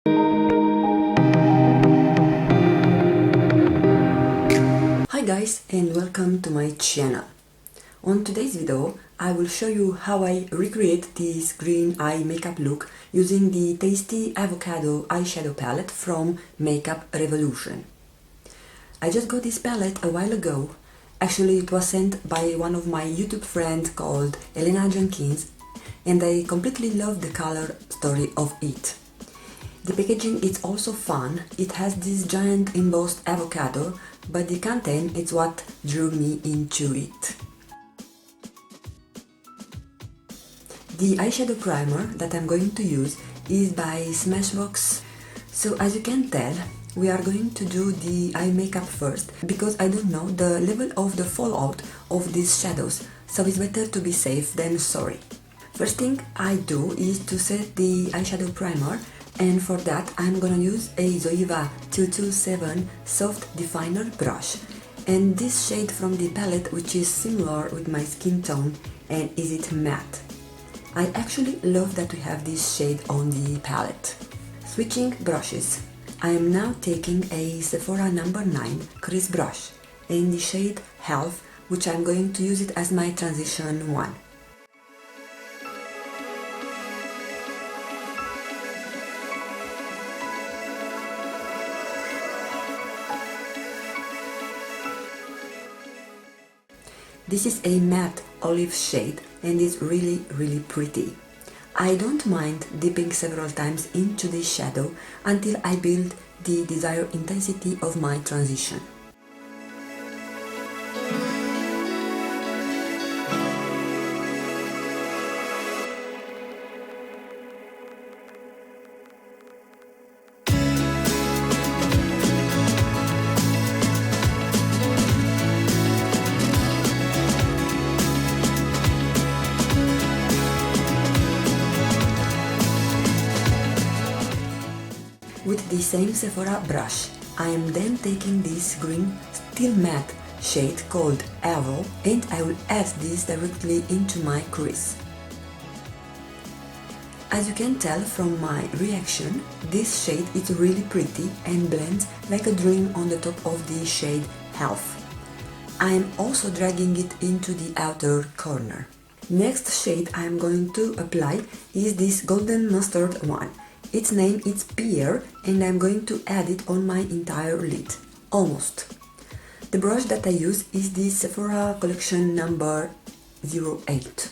Hi guys, and welcome to my channel. On today's video I will show you how I recreate this green eye makeup look using the Tasty Avocado Eyeshadow Palette from Makeup Revolution. I just got this palette a while ago. Actually, it was sent by one of my YouTube friends called Elena Jenkins, and I completely love the color story of it. The packaging is also fun. It has this giant embossed avocado, but the content is what drew me into it. The eyeshadow primer that I'm going to use is by Smashbox. So as you can tell, we are going to do the eye makeup first because I don't know the level of the fallout of these shadows, so it's better to be safe than sorry. First thing I do is to set the eyeshadow primer, and for that I'm gonna use a Zoeva 227 soft definer brush and this shade from the palette, which is similar with my skin tone and is it matte. I actually love that we have this shade on the palette. Switching brushes, I am now taking a Sephora No. 9 crease brush in the shade Half, which I'm going to use it as my transition one. This is a matte olive shade and it's really pretty. I don't mind dipping several times into this shadow until I build the desired intensity of my transition. With the same Sephora brush, I am then taking this green still matte shade called Ivory and I will add this directly into my crease. As you can tell from my reaction, this shade is really pretty and blends like a dream on the top of the shade Half. I am also dragging it into the outer corner. Next shade I am going to apply is this golden mustard one. Its name is Pore and I'm going to add it on my entire lid, almost. The brush that I use is the Sephora collection number 08.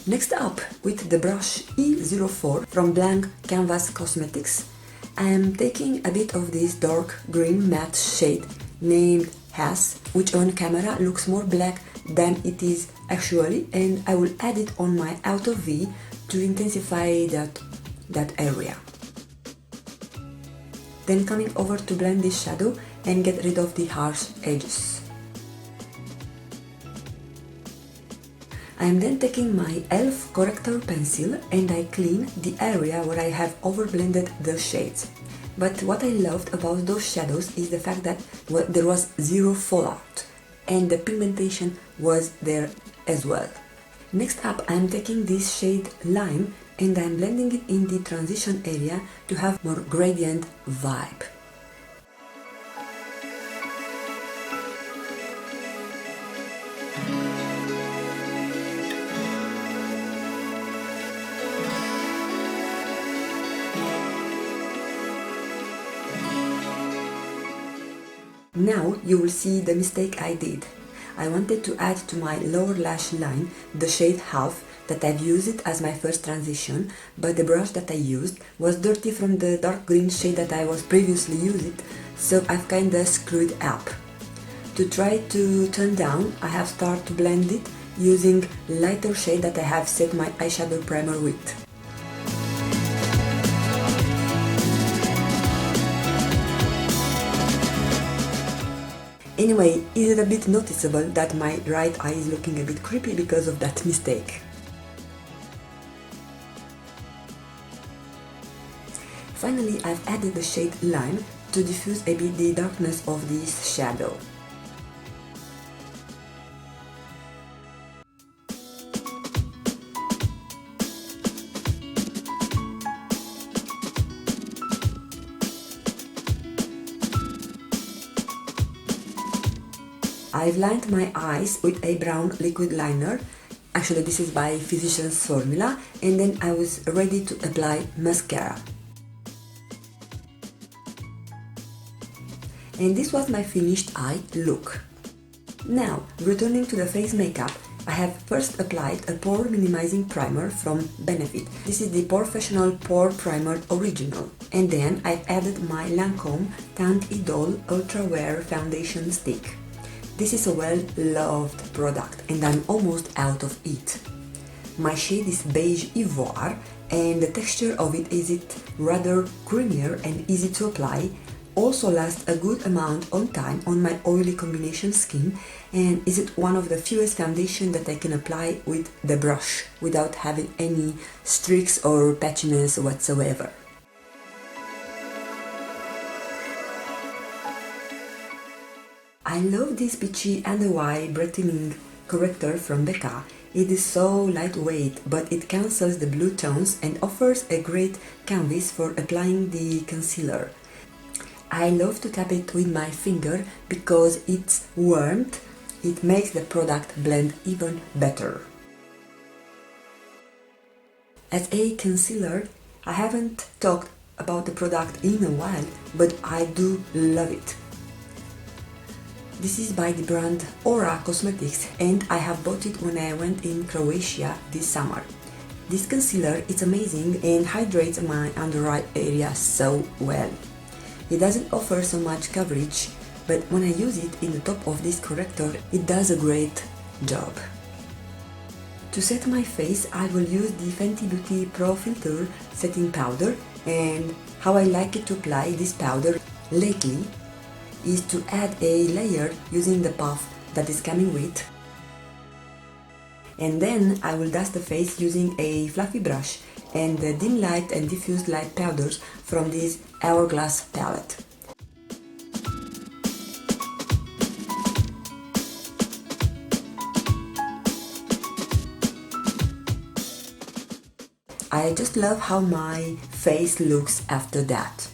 Next up, with the brush E04 from Blank Canvas Cosmetics, I am taking a bit of this dark green matte shade named Has, which on camera looks more black than it is actually, and I will add it on my outer V to intensify that area. Then coming over to blend this shadow and get rid of the harsh edges. I am then taking my e.l.f. Corrector pencil and I clean the area where I have overblended the shades. But what I loved about those shadows is the fact that there was zero fallout and the pigmentation was there as well. Next up, I am taking this shade Lime and I am blending it in the transition area to have more gradient vibe. Now you will see the mistake I did. I wanted to add to my lower lash line the shade Half that I've used it as my first transition, but the brush that I used was dirty from the dark green shade that I was previously using, so I've kinda screwed up. To try to turn down, I have started to blend it using lighter shade that I have set my eyeshadow primer with. Anyway, is it a bit noticeable that my right eye is looking a bit creepy because of that mistake? Finally, I've added the shade Lime to diffuse a bit the darkness of this shadow. I've lined my eyes with a brown liquid liner. Actually, this is by Physicians Formula, and then I was ready to apply mascara. And this was my finished eye look. Now, returning to the face makeup, I have first applied a pore minimizing primer from Benefit. This is the Fessional Pore Primer Original. And then I've added my Lancome Teint Idole Ultra Wear Foundation Stick. This is a well-loved product and I'm almost out of it. My shade is Beige Ivoire and the texture of it is rather creamier and easy to apply. Also lasts a good amount on time on my oily combination skin, and is it one of the fewest foundation that I can apply with the brush without having any streaks or patchiness whatsoever. I love this peachy under eye brightening corrector from Becca. It is so lightweight, but it cancels the blue tones and offers a great canvas for applying the concealer. I love to tap it with my finger because it's warmed. It makes the product blend even better. As a concealer, I haven't talked about the product in a while, but I do love it. This is by the brand Aura Cosmetics and I have bought it when I went in Croatia this summer. This concealer is amazing and hydrates my under eye area so well. It doesn't offer so much coverage, but when I use it in the top of this corrector, it does a great job. To set my face, I will use the Fenty Beauty Pro Filt'r setting powder, and how I like it to apply this powder lately is to add a layer using the puff that is coming with, and then I will dust the face using a fluffy brush and the dim light and diffused light powders from this Hourglass palette. I just love how my face looks after that.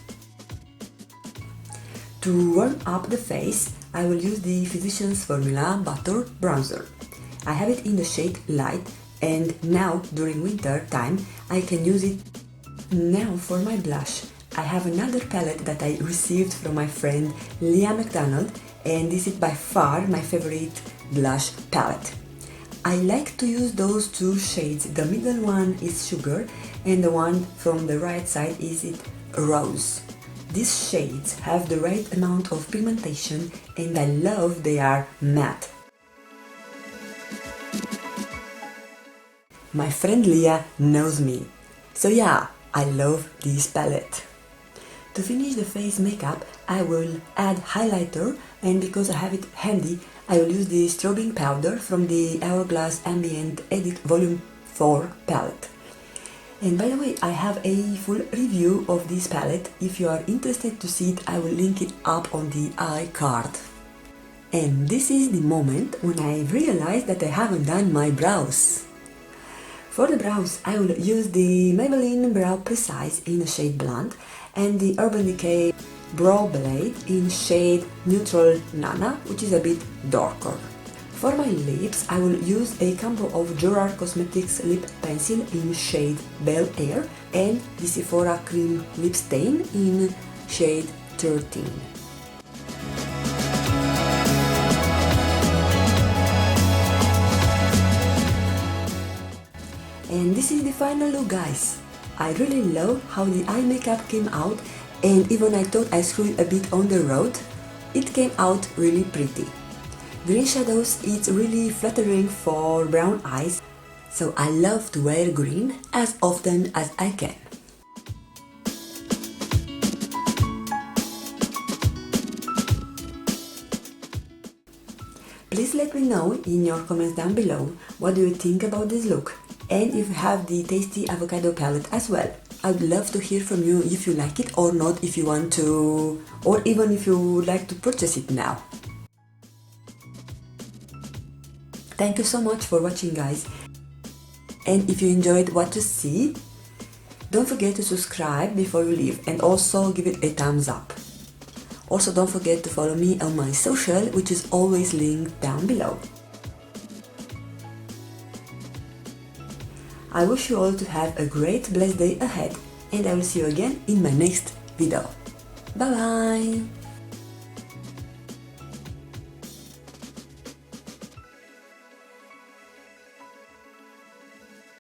To warm up the face, I will use the Physicians Formula Butter Bronzer. I have it in the shade Light, and now during winter time I can use it. Now for my blush, I have another palette that I received from my friend Leah McDonald, and this is by far my favorite blush palette. I like to use those two shades. The middle one is Sugar and the one from the right side is Rose. These shades have the right amount of pigmentation and I love they are matte. My friend Leah knows me, so yeah, I love this palette. To finish the face makeup, I will add highlighter, and because I have it handy, I will use the Strobbing powder from the Hourglass Ambient Edit Volume 4 palette. And by the way, I have a full review of this palette. If you are interested to see it, I will link it up on the iCard. And this is the moment when I realized that I haven't done my brows. For the brows, I will use the Maybelline Brow Precise in the shade Blonde and the Urban Decay Brow Blade in shade Neutral Nana, which is a bit darker. For my lips, I will use a combo of Gerard Cosmetics Lip Pencil in shade Bel Air and the Sephora Cream Lip Stain in shade 13. And this is the final look, guys. I really love how the eye makeup came out, and even I thought I screwed a bit on the road, it came out really pretty. Green shadows, it's really flattering for brown eyes, so I love to wear green as often as I can. Please let me know in your comments down below what do you think about this look, and if you have the Tasty Avocado Palette as well. I'd love to hear from you if you like it or not, if you want to, or even if you would like to purchase it now. Thank you so much for watching, guys, and if you enjoyed what you see, don't forget to subscribe before you leave and also give it a thumbs up. Also, don't forget to follow me on my social, which is always linked down below. I wish you all to have a great blessed day ahead, and I will see you again in my next video. Bye bye!